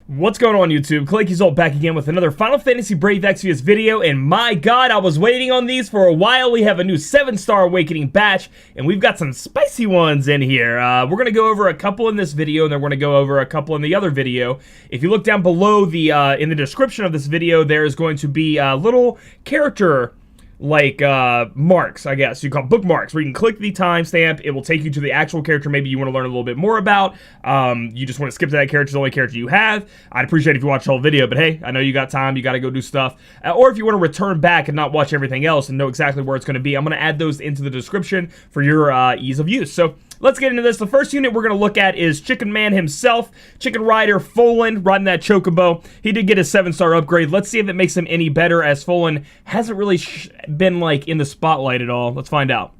What's going on, YouTube? Claic Yuzolt back again with another Final Fantasy Brave Exvius video, and my god, I was waiting on these for a while. We have a new 7-star Awakening batch, and we've got some spicy ones in here. We're going to go over a couple in this video, and then we're going to go over a couple in the other video. If you look down below the in the description of this video, there is going to be a little character marks, I guess you call bookmarks, where you can click the timestamp. It will take you to the actual character maybe you want to learn a little bit more about. You just want to skip to that character, the only character you have. I'd appreciate if you watch the whole video, but hey, I know you got time, you got to go do stuff. Or if you want to return back and not watch everything else and know exactly where it's going to be, I'm going to add those into the description for your ease of use. So let's get into this. The first unit we're going to look at is Chicken Man himself, Chicken Rider Fohlen, riding that Chocobo. He did get a 7-star upgrade. Let's see if it makes him any better, as Fohlen hasn't really been in the spotlight at all. Let's find out.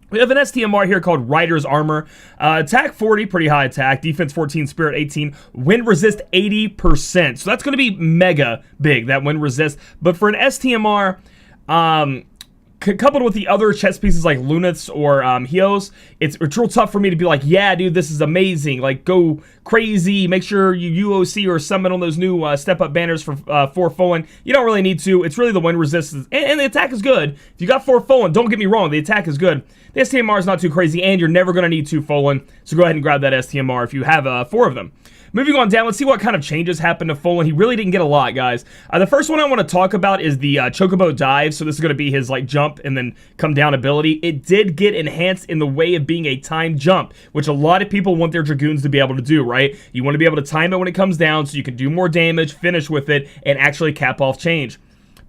We have an STMR here called Rider's Armor. Attack 40, pretty high attack. Defense 14, Spirit 18. Wind resist 80%. So that's going to be mega big, that wind resist. But for an STMR, coupled with the other chest pieces like Luniths or Hios, it's real tough for me to be like, yeah, dude, this is amazing. Like, go crazy. Make sure you UOC or summon on those new step-up banners for Fohlen. You don't really need to. It's really the wind resistance. And the attack is good. If you got 4 Fohlen, don't get me wrong, the attack is good. The STMR is not too crazy, and you're never going to need 2 Fohlen. So go ahead and grab that STMR if you have 4 of them. Moving on down, let's see what kind of changes happened to Fohlen. He really didn't get a lot, guys. The first one I want to talk about is the Chocobo Dive. So this is going to be his jump and then come down ability. It did get enhanced in the way of being a timed jump, which a lot of people want their Dragoons to be able to do, right? You want to be able to time it when it comes down so you can do more damage, finish with it, and actually cap off change.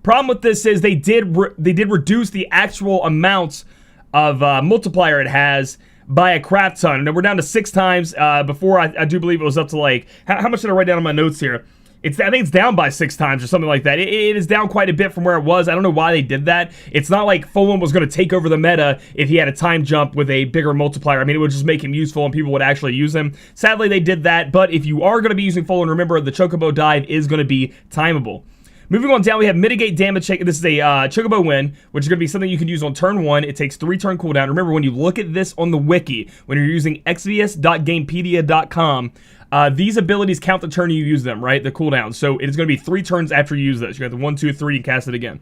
Problem with this is they did reduce the actual amounts of multiplier it has by a crap ton. And we're down to 6 times. Before, I do believe it was up to how much did I write down on my notes here? I think it's down by 6 times or something like that. It is down quite a bit from where it was. I don't know why they did that. It's not like Fohlen was going to take over the meta if he had a time jump with a bigger multiplier. I mean, it would just make him useful and people would actually use him. Sadly, they did that. But if you are going to be using Fohlen, remember the Chocobo Dive is going to be timeable. Moving on down, we have Mitigate Damage. This is a Chocobo Win, which is going to be something you can use on turn 1. It takes 3 turn cooldown. Remember, when you look at this on the wiki, when you're using exvius.gamepedia.com, these abilities count the turn you use them, right? The cooldown. So it is going to be 3 turns after you use this. You got the 1, 2, 3, and cast it again.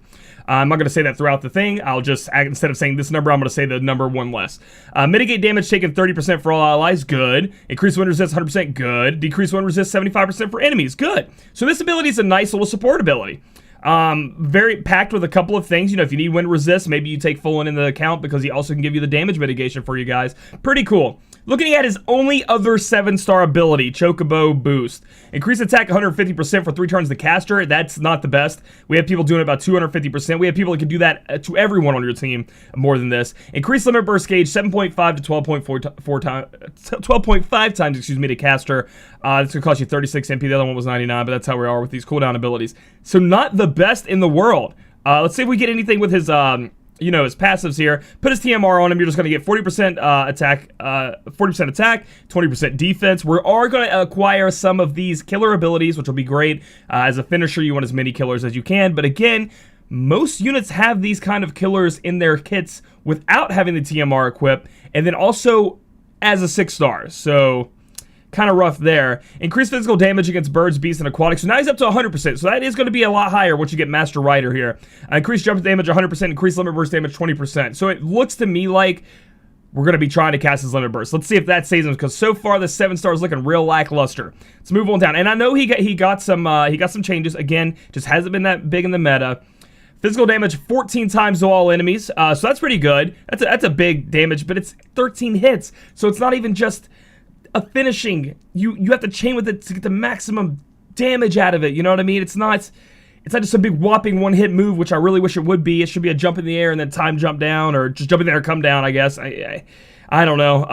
I'm not going to say that throughout the thing. I'll just, instead of saying this number, I'm going to say the number 1 less. Mitigate damage taken 30% for all allies. Good. Increase wind resist 100%. Good. Decrease wind resist 75% for enemies. Good. So this ability is a nice little support ability. Very packed with a couple of things. You know, if you need wind resist, maybe you take Fohlen into account because he also can give you the damage mitigation for you guys. Pretty cool. Looking at his only other 7-star ability, Chocobo Boost. Increase attack 150% for 3 turns to caster. That's not the best. We have people doing about 250%. We have people that can do that to everyone on your team more than this. Increase limit burst gauge 7.5 to 12.5 times, excuse me, to caster. It's going to cost you 36 MP. The other one was 99, but that's how we are with these cooldown abilities. So not the best in the world. Let's see if we get anything with his you know, his passives here. Put his TMR on him. You're just going to get 40% attack, 40% attack, 20% defense. We are going to acquire some of these killer abilities, which will be great. As a finisher, you want as many killers as you can. But again, most units have these kind of killers in their kits without having the TMR equipped. And then also as a 6-star. So kind of rough there. Increased physical damage against birds, beasts, and aquatics. So now he's up to 100%. So that is going to be a lot higher once you get Master Rider here. Increased jump damage 100%. Increased limit burst damage 20%. So it looks to me like we're going to be trying to cast his limit burst. Let's see if that saves him, because so far the 7-star is looking real lackluster. Let's move on down. And I know he got some changes. Again, just hasn't been that big in the meta. Physical damage 14 times to all enemies. So that's pretty good. That's a big damage, but it's 13 hits. So it's not even just a finishing. You have to chain with it to get the maximum damage out of it. You know what I mean? It's not just a big whopping 1-hit move, which I really wish it would be. It should be a jump in the air and then time jump down, or just jump in the air, come down, I guess. I don't know.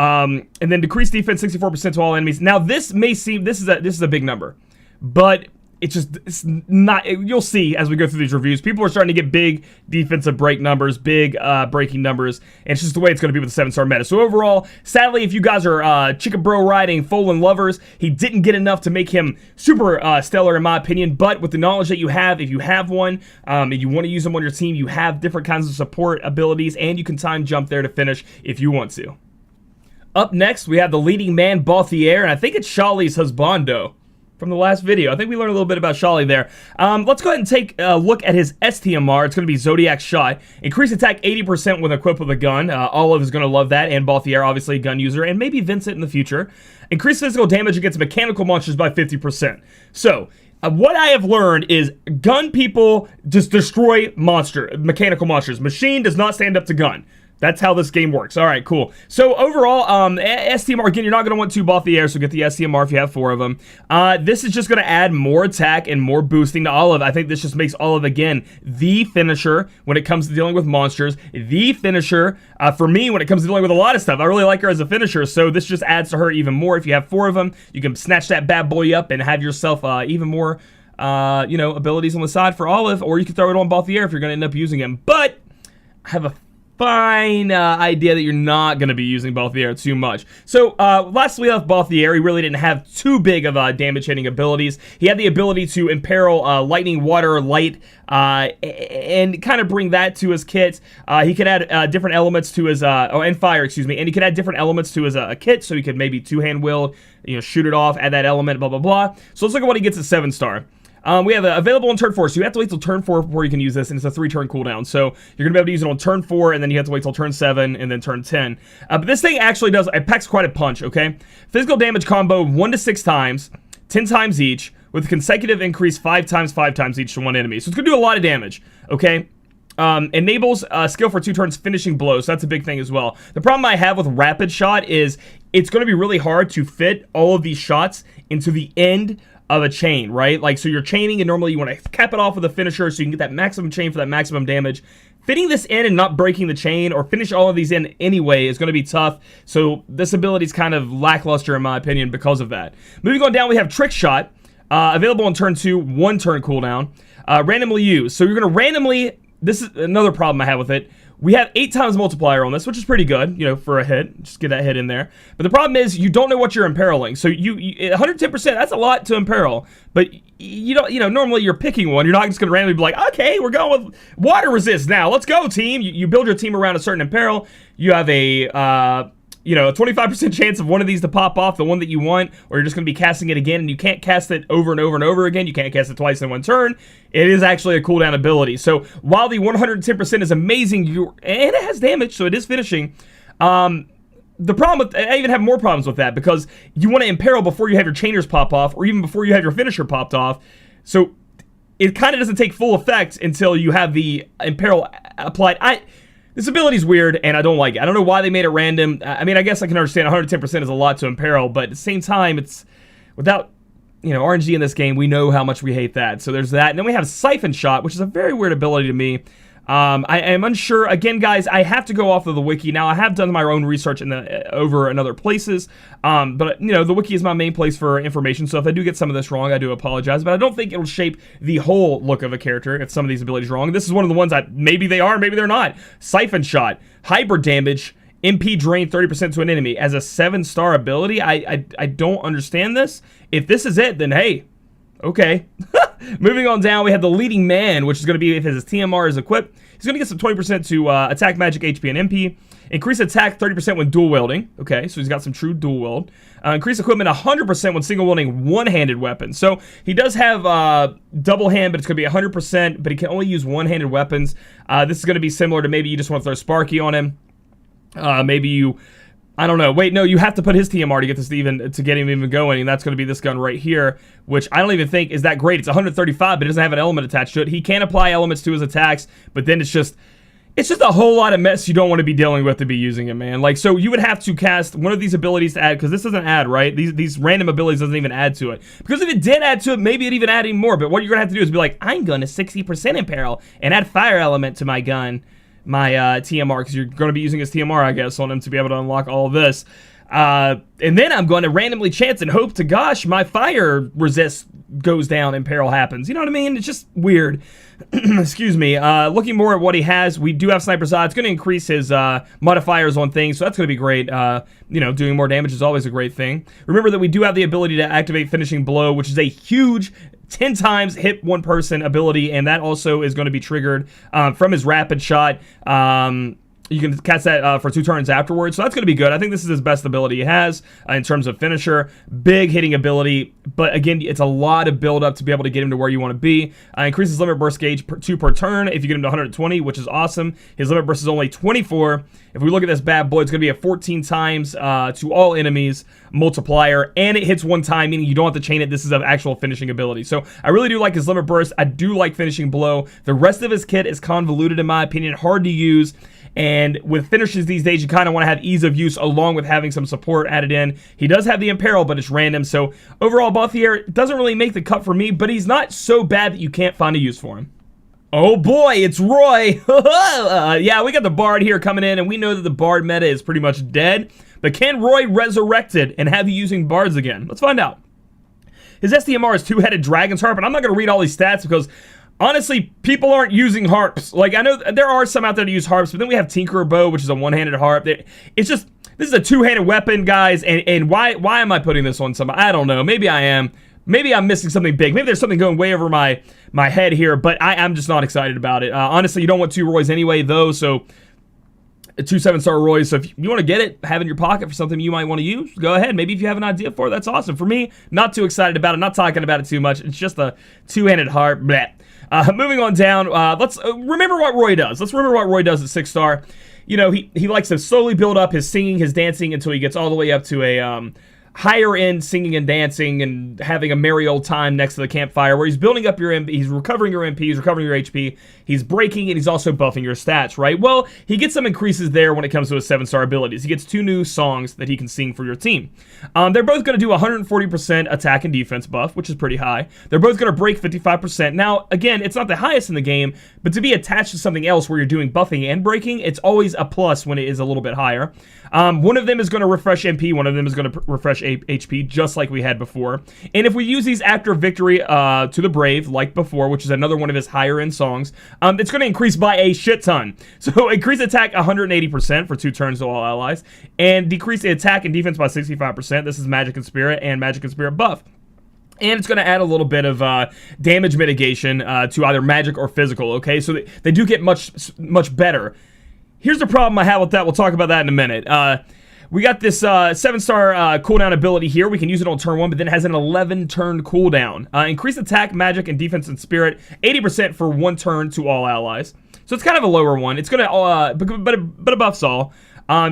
And then decrease defense 64% to all enemies. Now this may seem, this is a big number, but it's not. You'll see as we go through these reviews. People are starting to get big defensive break numbers, big breaking numbers, and it's just the way it's going to be with the 7-star meta. So overall, sadly, if you guys are Chicken Bro riding Fohlen lovers, he didn't get enough to make him super stellar in my opinion. But with the knowledge that you have, if you have one and you want to use them on your team, you have different kinds of support abilities, and you can time jump there to finish if you want to. Up next, we have the leading man, Balthier, and I think it's Shali's husbando. from the last video. I think we learned a little bit about Shali there. Let's go ahead and take a look at his STMR. It's going to be Zodiac Shot. Increase attack 80% when equipped with a gun. Olive is going to love that, and Balthier, obviously a gun user, and maybe Vincent in the future. Increase physical damage against mechanical monsters by 50%. So, what I have learned is gun people just destroy mechanical monsters. Machine does not stand up to gun. That's how this game works. All right, cool. So overall, STMR, again, you're not going to want 2 Balthier, so get the STMR if you have 4 of them. This is just going to add more attack and more boosting to Olive. I think this just makes Olive, again, the finisher when it comes to dealing with monsters. The finisher, for me, when it comes to dealing with a lot of stuff. I really like her as a finisher, so this just adds to her even more. If you have 4 of them, you can snatch that bad boy up and have yourself even more, abilities on the side for Olive, or you can throw it on Balthier if you're going to end up using him. But I have a fine idea that you're not going to be using Balthier too much. So, lastly, we have Balthier. He really didn't have too big of damage-hitting abilities. He had the ability to imperil lightning, water, light, and kind of bring that to his kit. He could add different elements to his, and fire, excuse me, and he could add different elements to his kit, so he could maybe two-hand wield, shoot it off, add that element, blah, blah, blah. So let's look at what he gets at 7-star. We have available on turn 4, so you have to wait till turn 4 before you can use this, and it's a 3-turn cooldown. So you're going to be able to use it on turn 4, and then you have to wait till turn 7, and then turn 10. But this thing actually it packs quite a punch, okay? Physical damage combo 1 to 6 times, 10 times each, with a consecutive increase 5 times each to one enemy. So it's going to do a lot of damage, okay? Enables skill for 2 turns finishing blows, so that's a big thing as well. The problem I have with Rapid Shot is it's going to be really hard to fit all of these shots into the end of a chain, right? Like, so you're chaining, and normally you want to cap it off with a finisher so you can get that maximum chain for that maximum damage. Fitting this in and not breaking the chain, or finish all of these in anyway, is going to be tough. So this ability is kind of lackluster in my opinion because of that. Moving on down, we have Trick Shot, available on turn 2, 1-turn cooldown, randomly used. So you're going to randomly, this is another problem I have with it. We have 8 times multiplier on this, which is pretty good, for a hit. Just get that hit in there. But the problem is you don't know what you're imperiling. So you 110%, that's a lot to imperil. But you don't, normally you're picking one. You're not just going to randomly be like, okay, we're going with water resist now. Let's go, team. You build your team around a certain imperil. You have a 25% chance of one of these to pop off, the one that you want, or you're just going to be casting it again, and you can't cast it over and over and over again. You can't cast it twice in one turn. It is actually a cooldown ability. So while the 110% is amazing, and it has damage, so it is finishing, the problem with, I even have more problems with that, because you want to imperil before you have your chainers pop off, or even before you have your finisher popped off. So it kind of doesn't take full effect until you have the imperil applied. This ability is weird, and I don't like it. I don't know why they made it random. I mean, I guess I can understand 110% is a lot to imperil, but at the same time, it's without, RNG in this game, we know how much we hate that. So there's that. And then we have Siphon Shot, which is a very weird ability to me. I am unsure. Again, guys, I have to go off of the wiki. Now, I have done my own research over in other places, but, the wiki is my main place for information, so if I do get some of this wrong, I do apologize, but I don't think it'll shape the whole look of a character if some of these abilities are wrong. This is one of the ones that maybe they are, maybe they're not. Siphon Shot, hybrid damage, MP drain 30% to an enemy. As a 7-star ability, I don't understand this. If this is it, then hey, okay. Moving on down, we have the Leading Man, which is going to be if his TMR is equipped. He's going to get some 20% to attack, magic, HP, and MP. Increase attack 30% when dual wielding. Okay, so he's got some true dual wield. Increase equipment 100% when single wielding one-handed weapons. So he does have double hand, but it's going to be 100%, but he can only use one-handed weapons. This is going to be similar to maybe you just want to throw Sparky on him. Maybe you... I don't know. Wait, no, you have to put his TMR to get this to get him even going, and that's going to be this gun right here, which I don't even think is that great. It's 135, but it doesn't have an element attached to it. He can apply elements to his attacks, but then it's just a whole lot of mess you don't want to be dealing with to be using it, man. Like, so you would have to cast one of these abilities to add, because this doesn't add, right? These random abilities doesn't even add to it. Because if it did add to it, maybe it'd even add even more, but what you're going to have to do is be like, I'm going to 60% imperil and add fire element to my gun. My TMR, because you're going to be using his TMR, I guess, on him to be able to unlock all of this. And then I'm going to randomly chance and hope to gosh my fire resist goes down and peril happens. You know what I mean? It's just weird. Excuse me. Looking more at what he has, we do have Sniper's Eye. It's going to increase his modifiers on things, so that's going to be great. Doing more damage is always a great thing. Remember that we do have the ability to activate Finishing Blow, which is a huge 10 times hit one person ability, and that also is going to be triggered from his Rapid Shot. You can cast that for 2 turns afterwards, so that's going to be good. I think this is his best ability he has in terms of finisher. Big hitting ability, but again, it's a lot of build-up to be able to get him to where you want to be. Increases limit burst gauge 2 per turn if you get him to 120, which is awesome. His limit burst is only 24. If we look at this bad boy, it's going to be a 14 times to all enemies multiplier, and it hits 1 time, meaning you don't have to chain it. This is an actual finishing ability. So I really do like his limit burst. I do like finishing blow. The rest of his kit is convoluted in my opinion, hard to use. And with finishes these days, you kind of want to have ease of use along with having some support added in. He does have the Imperil, but it's random. So overall, Balthier doesn't really make the cut for me, but he's not so bad that you can't find a use for him. Oh boy, it's Roy. Yeah, we got the Bard here coming in, and we know that the Bard meta is pretty much dead. But can Roy resurrect it and have you using Bards again? Let's find out. His SDMR is 2-headed Dragon's Harp, and I'm not going to read all these stats because honestly, people aren't using harps. Like, I know there are some out there that use harps, but then we have Tinkerer Bow, which is a 1-handed harp. It's just, this is a 2-handed weapon, guys, and why am I putting this on somebody? I don't know. Maybe I am. Maybe I'm missing something big. Maybe there's something going way over my head here, but I'm just not excited about it. Honestly, you don't want 2 Roys anyway, though, so 2 7-star Roys. So if you want to get it, have it in your pocket for something you might want to use, go ahead. Maybe if you have an idea for it, that's awesome. For me, not too excited about it. Not talking about it too much. It's just a 2-handed harp. Bleh. Moving on down, let's remember what Roy does. Let's remember what Roy does at 6-star. You know, he likes to slowly build up his singing, his dancing, until he gets all the way up to a higher end singing and dancing and having a merry old time next to the campfire, where he's building up your MP, he's recovering your MP, he's recovering your HP, he's breaking, and he's also buffing your stats, right? Well, he gets some increases there when it comes to his 7-star abilities. He gets 2 new songs that he can sing for your team. They're both going to do 140% attack and defense buff, which is pretty high. They're both going to break 55%. Now, again, it's not the highest in the game, but to be attached to something else where you're doing buffing and breaking, it's always a plus when it is a little bit higher. One of them is going to refresh MP, one of them is going to refresh HP, just like we had before. And if we use these after victory to the Brave, like before, which is another one of his higher end songs, it's going to increase by a shit ton. So increase attack 180% for 2 turns to all allies, and decrease the attack and defense by 65%. This is Magic and Spirit and Magic and Spirit buff. And it's going to add a little bit of damage mitigation to either magic or physical, okay? So they do get much better. Here's the problem I have with that. We'll talk about that in a minute. We got this 7-star cooldown ability here. We can use it on turn 1, but then it has an 11-turn cooldown. Increase attack, magic, and defense and spirit 80% for 1 turn to all allies. So it's kind of a lower one. It's going to, but it buffs all.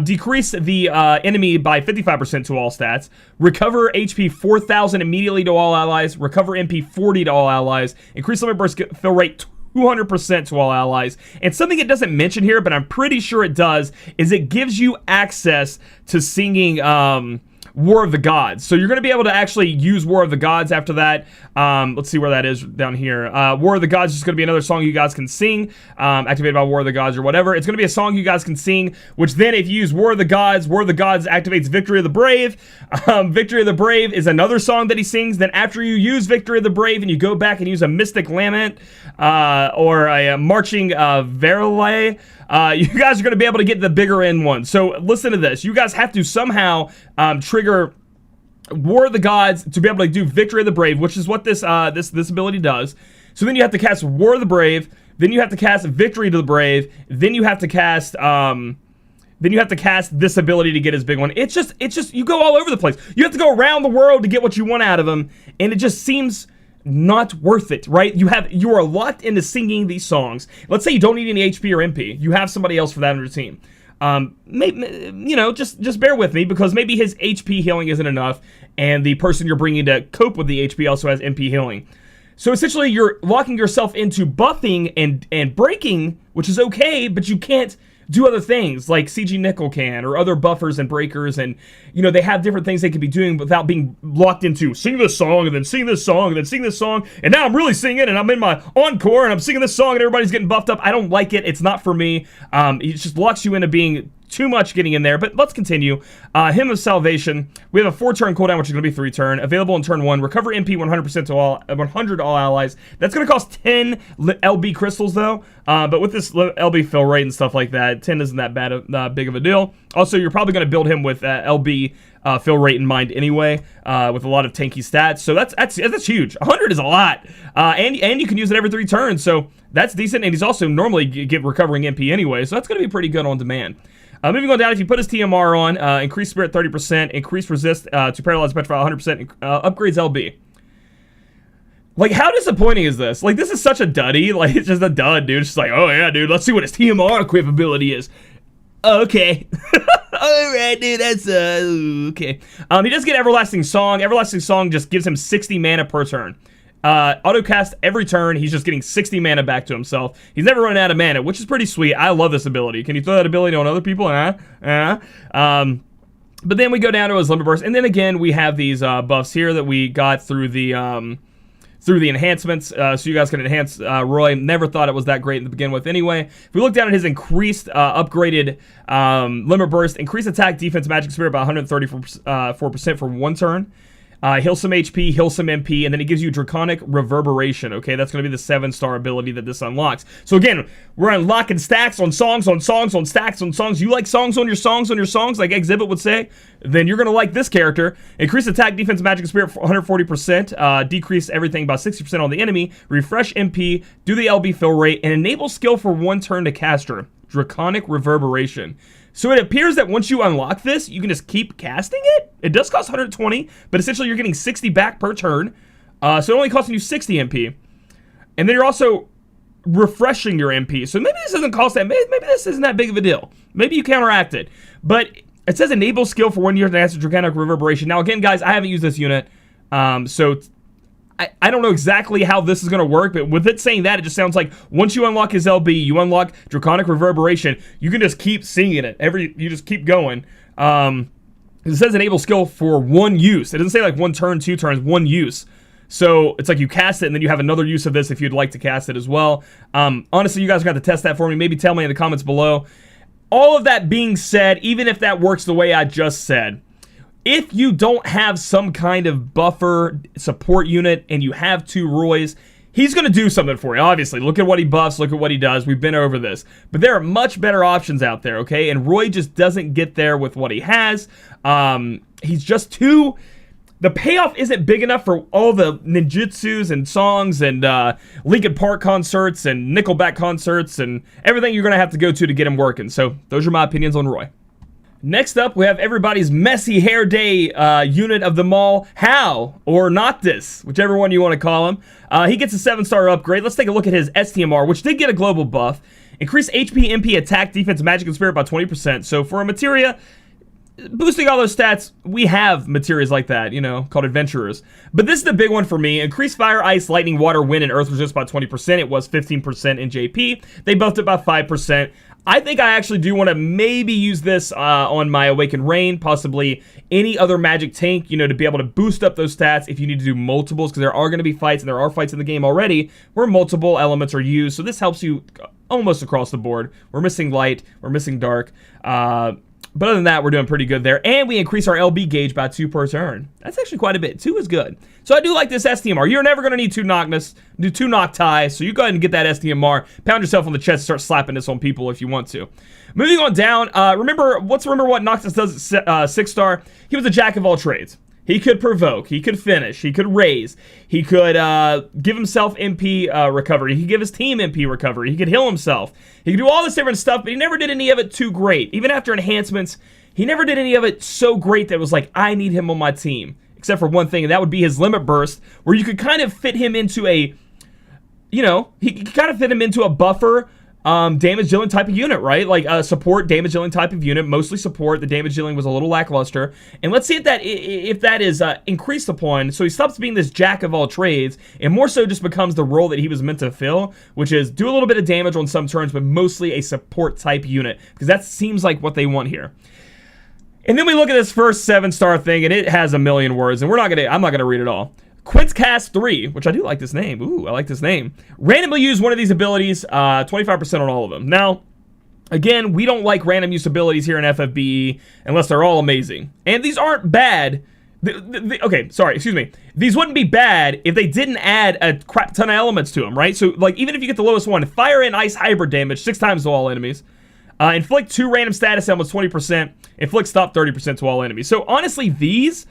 Decrease the enemy by 55% to all stats. Recover HP 4,000 immediately to all allies. Recover MP 40 to all allies. Increase limit burst fill rate 200% to all allies. And something it doesn't mention here, but I'm pretty sure it does, is it gives you access to singing War of the Gods. So you're going to be able to actually use War of the Gods after that. Let's see where that is down here. War of the Gods is just going to be another song you guys can sing, activated by War of the Gods or whatever. It's going to be a song you guys can sing, which then if you use War of the Gods activates Victory of the Brave. Victory of the Brave is another song that he sings. Then after you use Victory of the Brave and you go back and use a Mystic Lament or a Marching Verle, you guys are going to be able to get the bigger end one. So listen to this. You guys have to somehow trigger War of the Gods to be able to do Victory of the Brave, which is what this ability does. So then you have to cast War of the Brave, then you have to cast Victory to the Brave, then you have to cast this ability to get his big one. It's just you go all over the place. You have to go around the world to get what you want out of him, and it just seems not worth it, right? You are locked into singing these songs. Let's say you don't need any HP or MP. You have somebody else for that on your team. Maybe, you know, just bear with me, because maybe his HP healing isn't enough, and the person you're bringing to cope with the HP also has MP healing. So essentially, you're locking yourself into buffing and breaking, which is okay, but you can't do other things like CG Nickel can, or other buffers and breakers, and you know, they have different things they could be doing without being locked into sing this song and then sing this song and then sing this song, and now I'm really singing and I'm in my encore and I'm singing this song and everybody's getting buffed up. I don't like it. It's not for me. It just locks you into being too much getting in there. But let's continue. Hymn of Salvation. We have a 4-turn cooldown, which is going to be 3-turn. Available in turn 1. Recover MP 100% to all 100 all allies. That's going to cost 10 LB crystals though. But with this LB fill rate and stuff like that, 10 isn't that big of a deal. Also, you're probably going to build him with LB fill rate in mind anyway, with a lot of tanky stats. So that's huge. 100 is a lot, and you can use it every 3 turns, so that's decent. And he's also normally get recovering MP anyway, so that's going to be pretty good on demand. Moving on down, if you put his TMR on, increase Spirit 30%, increase Resist to Paralyze Petrify 100%, upgrades LB. Like, how disappointing is this? Like, this is such a duddy. Like, it's just a dud, dude. It's just like, oh, yeah, dude, let's see what his TMR equip ability is. Okay. Alright, dude, that's, okay. He does get Everlasting Song. Everlasting Song just gives him 60 mana per turn. Autocast every turn. He's just getting 60 mana back to himself. He's never run out of mana, which is pretty sweet. I love this ability. Can you throw that ability on other people? But then we go down to his Limit Burst, and then again, we have these buffs here that we got through the enhancements, so you guys can enhance Roy. Never thought it was that great to begin with anyway. If we look down at his increased, upgraded Limit Burst, increased attack, defense, magic spirit by 134% for 1 turn. Heal some HP, heal some MP, and then it gives you Draconic Reverberation, okay? That's going to be the 7-star ability that this unlocks. So again, we're unlocking stacks on songs, on songs, on stacks, on songs. You like songs on your songs, on your songs, like Exhibit would say? Then you're going to like this character. Increase attack, defense, magic, spirit for 140%, decrease everything by 60% on the enemy, refresh MP, do the LB fill rate, and enable skill for 1 turn to caster. Draconic Reverberation. So it appears that once you unlock this, you can just keep casting it. It does cost 120, but essentially you're getting 60 back per turn. So it only costing you 60 MP. And then you're also refreshing your MP. So maybe this doesn't cost that. Maybe this isn't that big of a deal. Maybe you counteract it. But it says enable skill for 1 year to answer Draconic Reverberation. Now again, guys, I haven't used this unit. So I don't know exactly how this is going to work, but with it saying that, it just sounds like once you unlock his LB, you unlock Draconic Reverberation, you can just keep singing it. You just keep going. It says enable skill for 1 use. It doesn't say like 1 turn, 2 turns, 1 use. So it's like you cast it, and then you have another use of this if you'd like to cast it as well. Honestly, you guys got to test that for me. Maybe tell me in the comments below. All of that being said, even if that works the way I just said, if you don't have some kind of buffer support unit and you have 2 Roys, he's going to do something for you, obviously. Look at what he buffs, look at what he does. We've been over this. But there are much better options out there, okay? And Roy just doesn't get there with what he has. He's just too... The payoff isn't big enough for all the ninjutsus and songs and Linkin Park concerts and Nickelback concerts and everything you're going to have to go to get him working. So those are my opinions on Roy. Next up, we have everybody's messy hair day unit of them all, Hal, or Noctis, whichever one you want to call him. He gets a 7-star upgrade. Let's take a look at his STMR, which did get a global buff. Increase HP, MP, attack, defense, magic, and spirit by 20%. So for a materia, boosting all those stats, we have materials like that, you know, called adventurers. But this is the big one for me. Increase fire, ice, lightning, water, wind, and earth resist by 20%. It was 15% in JP. They buffed it by 5%. I think I actually do want to maybe use this on my Awakened Rain, possibly any other magic tank, you know, to be able to boost up those stats if you need to do multiples, because there are going to be fights, and there are fights in the game already where multiple elements are used. So this helps you almost across the board. We're missing light, we're missing dark. But other than that, we're doing pretty good there. And we increase our LB gauge by 2 per turn. That's actually quite a bit. 2 is good. So I do like this STMR. You're never going to need 2 Noctis, so you go ahead and get that STMR. Pound yourself on the chest and start slapping this on people if you want to. Moving on down, remember what Noctis does at 6-star? He was a jack of all trades. He could provoke, he could finish, he could raise, he could give himself MP recovery, he could give his team MP recovery, he could heal himself, he could do all this different stuff, but he never did any of it too great. Even after enhancements, he never did any of it so great that it was like, I need him on my team. Except for one thing, and that would be his Limit Burst, where you could kind of fit him into a, you know, he could kind of fit him into a buffer, damage dealing type of unit, right? Like a support damage dealing type of unit, mostly support. The damage dealing was a little lackluster. And let's see if that is increased upon. So he stops being this jack of all trades and more so just becomes the role that he was meant to fill, which is do a little bit of damage on some turns, but mostly a support type unit, because that seems like what they want here. And then we look at this first 7-star thing, and it has a million words, and I'm not gonna read it all. Quintcast 3, which I do like this name. Ooh, I like this name. Randomly use one of these abilities, 25% on all of them. Now, again, we don't like random use abilities here in FFBE unless they're all amazing. And these aren't bad. Okay, sorry, excuse me. These wouldn't be bad if they didn't add a crap ton of elements to them, right? So, like, even if you get the lowest one, fire and ice hybrid damage 6 times to all enemies. Inflict 2 random status elements 20%. Inflict stop 30% to all enemies. So honestly, these,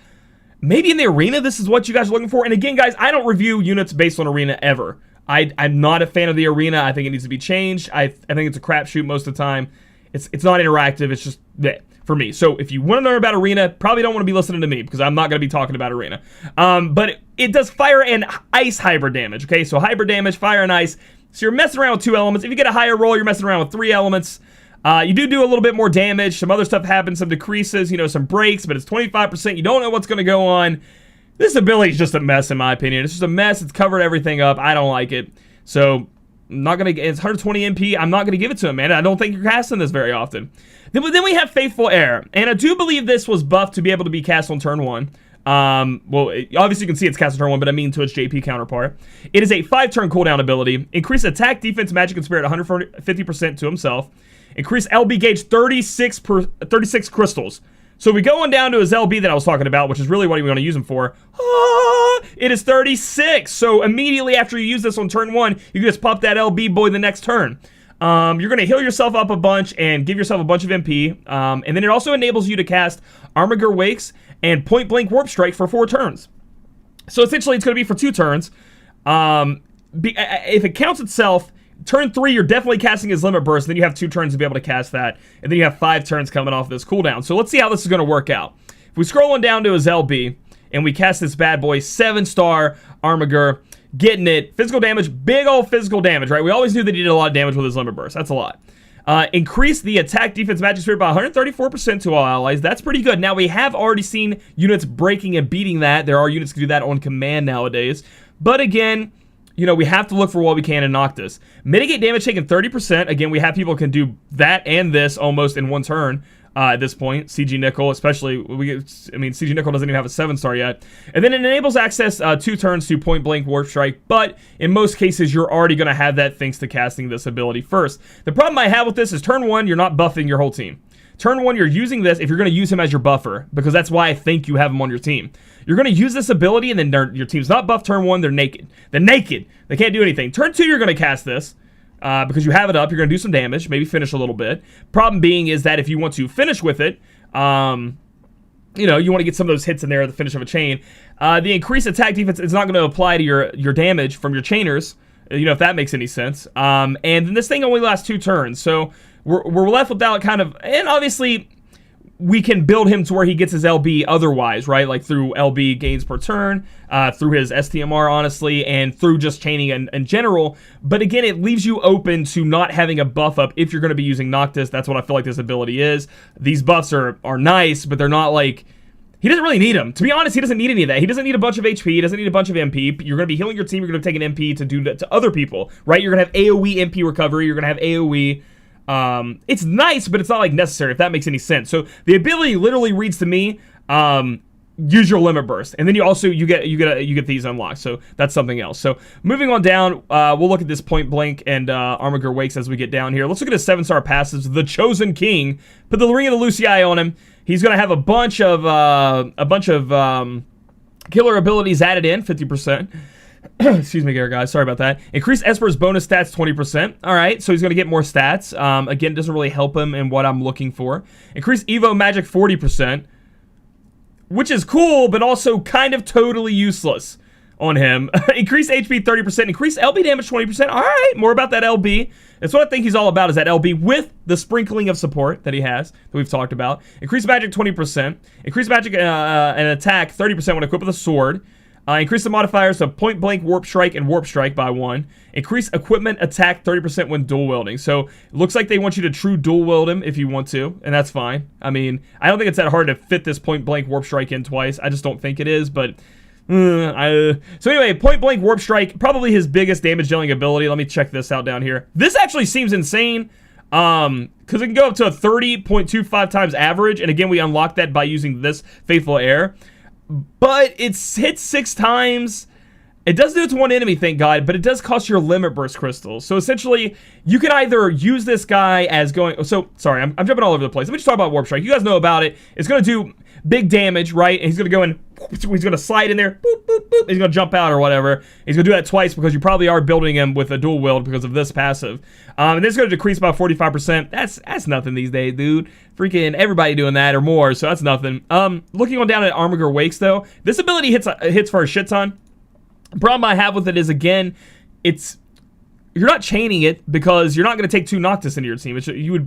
maybe in the arena, this is what you guys are looking for. And again, guys, I don't review units based on arena ever. I'm not a fan of the arena. I think it needs to be changed. I think it's a crapshoot most of the time. It's not interactive. It's just bleh for me. So if you want to learn about arena, probably don't want to be listening to me because I'm not going to be talking about arena. But it does fire and ice hybrid damage. Okay, so hybrid damage, fire and ice. So you're messing around with 2 elements. If you get a higher roll, you're messing around with 3 elements. You do a little bit more damage. Some other stuff happens, some decreases, you know, some breaks, but it's 25%. You don't know what's going to go on. This ability is just a mess, in my opinion. It's just a mess. It's covered everything up. I don't like it. So, I'm not going to... It's 120 MP. I'm not going to give it to him, man. I don't think you're casting this very often. Then we have Faithful Heir. And I do believe this was buffed to be able to be cast on turn 1. Well, obviously you can see it's cast on turn 1, but I mean to its JP counterpart. It is a 5-turn cooldown ability. Increase attack, defense, magic, and spirit 150% to himself. Increase LB gauge 36 crystals. So we go on down to his LB that I was talking about, which is really what we want to use him for. It is 36. So immediately after you use this on turn 1, you can just pop that LB boy the next turn. You're going to heal yourself up a bunch and give yourself a bunch of MP. And then it also enables you to cast Armiger Wakes and Point Blank Warp Strike for 4 turns. So essentially it's going to be for 2 turns. If it counts itself, turn 3, you're definitely casting his Limit Burst. Then you have 2 turns to be able to cast that. And then you have 5 turns coming off this cooldown. So let's see how this is going to work out. If we scroll on down to his LB, and we cast this bad boy, 7-star Armiger, getting it. Physical damage, big old physical damage, right? We always knew that he did a lot of damage with his Limit Burst. That's a lot. Increase the attack, defense, magic, spirit by 134% to all allies. That's pretty good. Now, we have already seen units breaking and beating that. There are units that do that on command nowadays. But again... You know, we have to look for what we can in Noctis. Mitigate damage taken 30%. Again, we have people who can do that and this almost in 1 turn at this point. CG Nickel, especially. CG Nickel doesn't even have a 7-star yet. And then it enables access 2 turns to Point Blank Warp Strike. But in most cases, you're already going to have that thanks to casting this ability first. The problem I have with this is turn 1, you're not buffing your whole team. Turn 1, you're using this if you're going to use him as your buffer, because that's why I think you have him on your team. You're going to use this ability, and then your team's not buffed turn 1, they're naked. They're naked. They can't do anything. Turn 2, you're going to cast this, because you have it up. You're going to do some damage, maybe finish a little bit. Problem being is that if you want to finish with it, you know, you want to get some of those hits in there at the finish of a chain. The increased attack defense is not going to apply to your damage from your chainers, you know, if that makes any sense. And then this thing only lasts 2 turns, so... We're left without kind of, and obviously we can build him to where he gets his LB otherwise, right? Like through LB gains per turn, through his STMR, honestly, and through just chaining in general. But again, it leaves you open to not having a buff up if you're going to be using Noctis. That's what I feel like this ability is. These buffs are nice, but they're not like... He doesn't really need them. To be honest, he doesn't need any of that. He doesn't need a bunch of HP. He doesn't need a bunch of MP. You're going to be healing your team. You're going to take an MP to do to other people, right? You're going to have AoE MP recovery. You're going to have AoE... it's nice, but it's not like necessary, if that makes any sense. So the ability literally reads to me, use your Limit Burst, and then you get these unlocked. So that's something else. So moving on down, we'll look at this Point Blank and Armiger Wakes as we get down here. Let's look at his 7-star passives. The Chosen King. Put the Ring of the Lucii on him. He's gonna have a bunch of killer abilities added in, 50%. Excuse me, guys. Sorry about that. Increase Esper's bonus stats 20%. All right, so he's going to get more stats. Again, it doesn't really help him in what I'm looking for. Increase Evo Magic 40%, which is cool, but also kind of totally useless on him. Increase HP 30%. Increase LB damage 20%. All right, more about that LB. That's what I think he's all about, is that LB with the sprinkling of support that he has, that we've talked about. Increase Magic 20%. Increase Magic and attack 30% when equipped with a sword. Increase the modifiers of Point Blank Warp Strike and Warp Strike by 1. Increase equipment attack 30% when dual wielding. So it looks like they want you to true dual wield him if you want to, and that's fine. I mean, I don't think it's that hard to fit this Point Blank Warp Strike in twice. I just don't think it is, but... So anyway, Point Blank Warp Strike, probably his biggest damage dealing ability. Let me check this out down here. This actually seems insane, because it can go up to a 30.25 times average, and again, we unlock that by using this Faithful Heir. But it's hit 6 times. It does do it to one enemy, thank God, but it does cost your limit burst crystals. So essentially, you can either use this guy as going... So, sorry, I'm jumping all over the place. Let me just talk about Warp Strike. You guys know about it. It's going to do big damage, right? And he's going to go in... He's going to slide in there. Boop, boop, boop. He's going to jump out or whatever. He's going to do that twice because you probably are building him with a dual wield because of this passive. And this is going to decrease by 45%. That's nothing these days, dude. Freaking everybody doing that or more, so that's nothing. Looking on down at Armiger Wakes, though, this ability hits for a shit ton. The problem I have with it is, again, you're not chaining it because you're not going to take 2 Noctis into your team.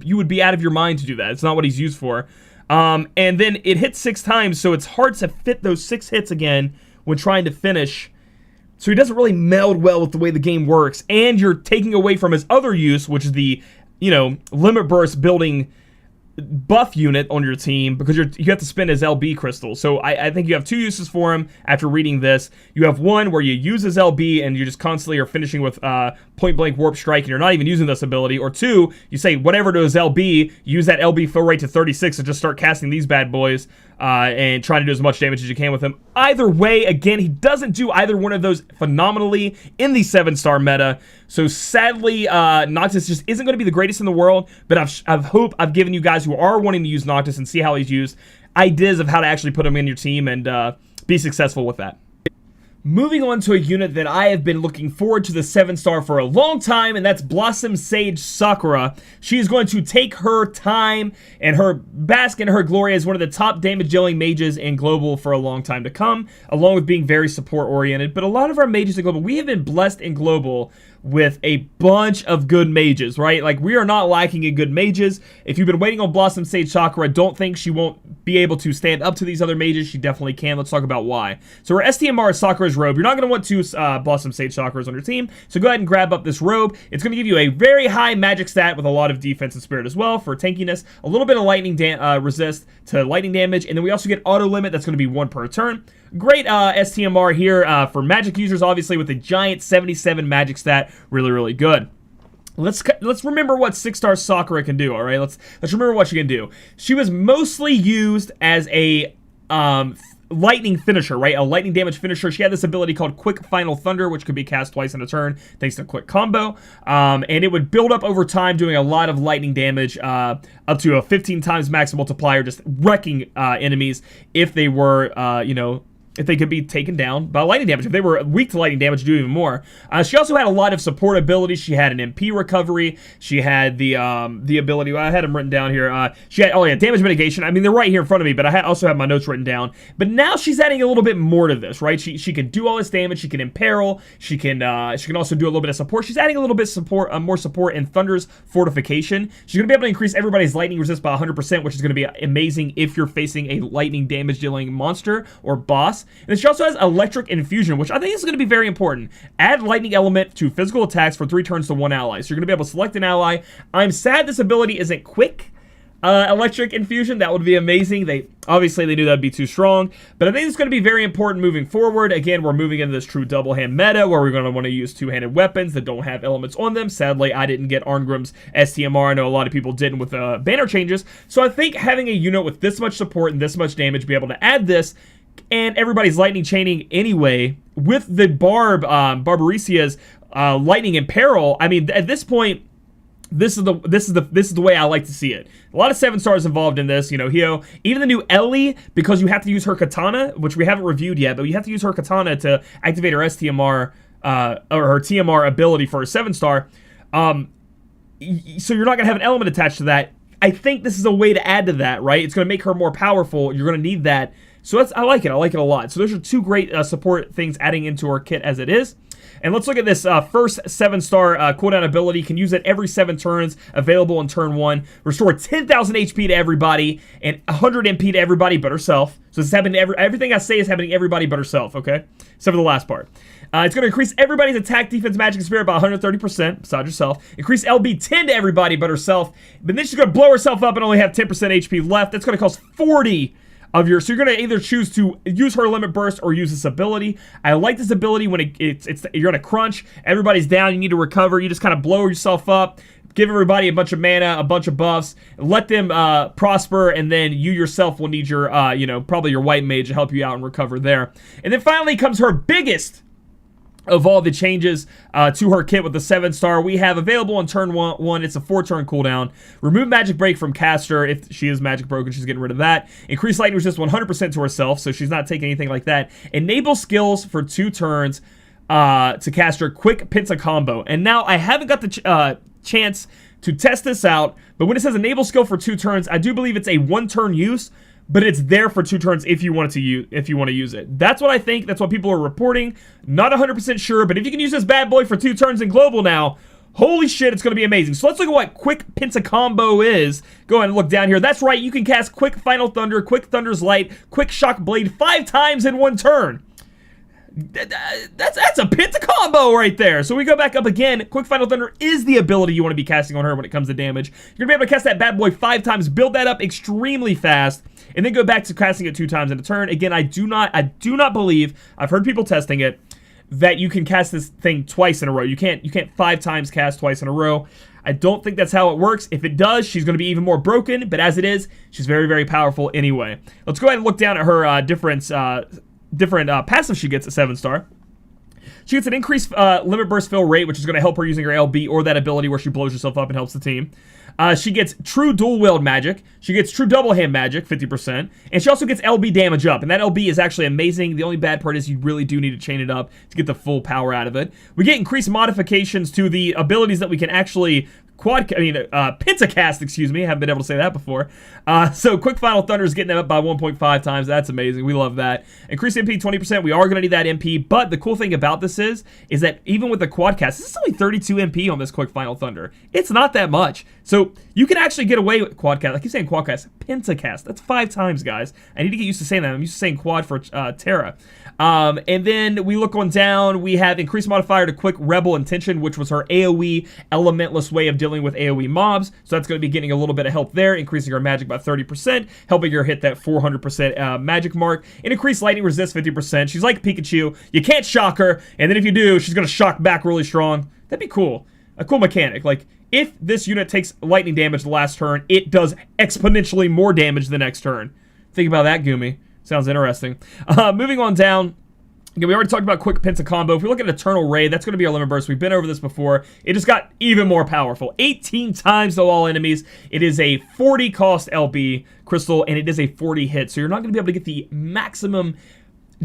You would be out of your mind to do that. It's not what he's used for. And then it hits 6 times, so it's hard to fit those 6 hits again when trying to finish. So he doesn't really meld well with the way the game works. And you're taking away from his other use, which is the, limit burst building buff unit on your team, because you have to spend his LB crystal. So I think you have 2 uses for him after reading this. You have one where you use his LB and you just constantly are finishing with point blank warp strike and you're not even using this ability. Or 2, you say whatever to his LB, use that LB fill rate to 36 and just start casting these bad boys and trying to do as much damage as you can with him. Either way, again, he doesn't do either one of those phenomenally in the 7-star meta. So sadly, Noctis just isn't going to be the greatest in the world, but I hope I've given you guys who are wanting to use Noctis and see how he's used ideas of how to actually put him in your team and be successful with that. Moving on to a unit that I have been looking forward to the 7-star for a long time, and that's Blossom Sage Sakura. She is going to take her time and her bask in her glory as one of the top damage dealing mages in Global for a long time to come, along with being very support oriented. But a lot of our mages in Global, we have been blessed in Global with a bunch of good mages, right? Like, we are not lacking in good mages. If you've been waiting on Blossom Sage Sakura, don't think she won't be able to stand up to these other mages. She definitely can. Let's talk about why. So her STMR is Sakura's robe. You're not going to want 2 Blossom Sage Sakuras on your team, so go ahead and grab up this robe. It's going to give you a very high magic stat with a lot of defense and spirit as well for tankiness, a little bit of lightning resist to lightning damage, and then we also get auto limit. That's going to be 1 per turn. Great STMR here for magic users, obviously, with a giant 77 magic stat. Really, really good. Let's remember what 6-star Sakura can do, all right? Let's remember what she can do. She was mostly used as a lightning finisher, right? A lightning damage finisher. She had this ability called Quick Final Thunder, which could be cast twice in a turn thanks to Quick Combo. And it would build up over time, doing a lot of lightning damage, up to a 15 times max multiplier, just wrecking enemies if they were, if they could be taken down by lightning damage. If they were weak to lightning damage, do even more. She also had a lot of support abilities. She had an MP recovery. She had the ability, well, I had them written down here. She had, damage mitigation. I mean, they're right here in front of me, but I also have my notes written down. But now she's adding a little bit more to this, right? She can do all this damage. She can imperil. She can also do a little bit of support. She's adding a little bit more support in Thunder's Fortification. She's going to be able to increase everybody's lightning resist by 100%, which is going to be amazing if you're facing a lightning damage dealing monster or boss. And then she also has Electric Infusion, which I think is going to be very important. Add Lightning Element to physical attacks for 3 turns to 1 ally. So you're going to be able to select an ally. I'm sad this ability isn't quick. Electric Infusion, that would be amazing. They knew that'd be too strong, but I think it's going to be very important moving forward. Again, we're moving into this true double hand meta where we're going to want to use 2-handed weapons that don't have elements on them. Sadly, I didn't get Arngrim's STMR. I know a lot of people didn't with banner changes. So I think having a unit with this much support and this much damage, be able to add this, and everybody's lightning chaining anyway, with the Barbaricia's lightning imperil. I mean, at this point, this is the way I like to see it. A lot of 7-stars involved in this, Hio. Even the new Ellie, because you have to use her katana, which we haven't reviewed yet, but you have to use her katana to activate her STMR, or her TMR ability for a 7-star. So you're not going to have an element attached to that. I think this is a way to add to that, right? It's going to make her more powerful. You're going to need that. So I like it. I like it a lot. So those are 2 great support things adding into our kit as it is. And let's look at this first 7-star cooldown ability. You can use it every 7 turns, available in turn 1. Restore 10,000 HP to everybody and 100 MP to everybody but herself. So this is happening to everything I say is happening to everybody but herself, okay? Except for the last part. It's going to increase everybody's attack, defense, magic, and spirit by 130%, besides herself. Increase LB 10 to everybody but herself. But then she's going to blow herself up and only have 10% HP left. That's going to cost 40 of your, so you're going to either choose to use her limit burst or use this ability. I like this ability when you're in a crunch, everybody's down, you need to recover, you just kind of blow yourself up, give everybody a bunch of mana, a bunch of buffs, let them prosper, and then you yourself will need your, probably your white mage to help you out and recover there. And then finally comes her biggest of all the changes to her kit with the 7-star. We have available on turn 1. It's a 4-turn cooldown. Remove Magic Break from caster. If she is Magic Broken, she's getting rid of that. Increase Lightning Resist 100% to herself, so she's not taking anything like that. Enable skills for 2 turns to cast her Quick Penta combo. And now I haven't got the chance to test this out, but when it says enable skill for 2 turns, I do believe it's a 1-turn use, but it's there for 2 turns if you want to use it. That's what I think. That's what people are reporting. Not 100% sure, but if you can use this bad boy for 2 turns in global now, holy shit, it's going to be amazing. So let's look at what Quick Penta combo is. Go ahead and look down here. That's right, you can cast Quick Final Thunder, Quick Thunder's Light, Quick Shock Blade 5 times in 1 turn. That's a Penta combo right there. So we go back up again. Quick Final Thunder is the ability you want to be casting on her when it comes to damage. You're going to be able to cast that bad boy 5 times, build that up extremely fast, and then go back to casting it 2 times in a turn. Again, I do not believe, I've heard people testing it, that you can cast this thing twice in a row. You can't 5 times cast twice in a row. I don't think that's how it works. If it does, she's going to be even more broken, but as it is, she's very, very powerful anyway. Let's go ahead and look down at her different passive she gets at 7-star. She gets an increased limit burst fill rate, which is going to help her using her LB or that ability where she blows herself up and helps the team. She gets true dual wield magic. She gets true double hand magic, 50%. And she also gets LB damage up. And that LB is actually amazing. The only bad part is you really do need to chain it up to get the full power out of it. We get increased modifications to the abilities that we can actually pentacast, excuse me. I haven't been able to say that before. So Quick Final Thunder is getting them up by 1.5 times. That's amazing. We love that. Increased MP 20%. We are going to need that MP, but the cool thing about this is that even with the quadcast, this is only 32 MP on this Quick Final Thunder. It's not that much. So you can actually get away with quadcast. I keep saying quadcast. Pentacast. That's 5 times, guys. I need to get used to saying that. I'm used to saying quad for Terra. And then we look on down. We have increased modifier to Quick Rebel Intention, which was her AoE elementless way of dealing with AoE mobs. So that's going to be getting a little bit of help there, increasing her magic by 30%, helping her hit that 400% magic mark, and increased lightning resist 50%. She's like Pikachu. You can't shock her, and then if you do, she's going to shock back really strong. That'd be cool. A cool mechanic. Like, if this unit takes lightning damage the last turn, it does exponentially more damage the next turn. Think about that, Gumi. Sounds interesting. Moving on down. Again, we already talked about Quick Penta combo. If we look at Eternal Ray, that's going to be our limit burst. We've been over this before. It just got even more powerful. 18 times to all enemies. It is a 40 cost LB crystal, and it is a 40 hit. So you're not going to be able to get the maximum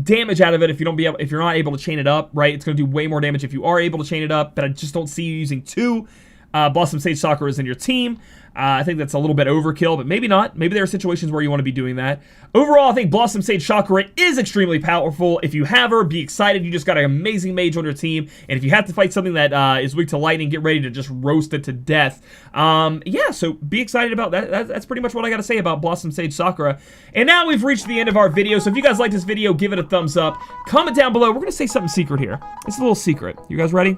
damage out of it if you're not able to chain it up, right? It's going to do way more damage if you are able to chain it up, but I just don't see you using 2 Blossom Sage Sakuras in your team. I think that's a little bit overkill, but maybe not. Maybe there are situations where you want to be doing that. Overall, I think Blossom Sage Sakura is extremely powerful. If you have her, be excited. You just got an amazing mage on your team. And if you have to fight something that is weak to lightning, get ready to just roast it to death. Yeah, so be excited about that. That's pretty much what I got to say about Blossom Sage Sakura. And now we've reached the end of our video. So if you guys like this video, give it a thumbs up. Comment down below. We're going to say something secret here. It's a little secret. You guys ready?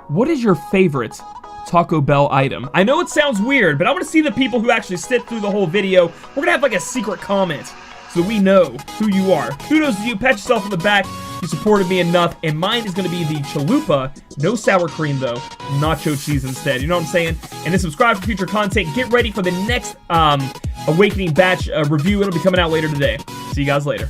What is your favorite Taco Bell item? I know it sounds weird, but I want to see the people who actually sit through the whole video. We're gonna have like a secret comment so we know who you are. Kudos to you. Pat yourself on the back. You supported me enough. And mine is gonna be the chalupa, no sour cream though, nacho cheese instead. You know what I'm saying? And then subscribe for future content. Get ready for the next Awakening batch review. It'll be coming out later today. See you guys later.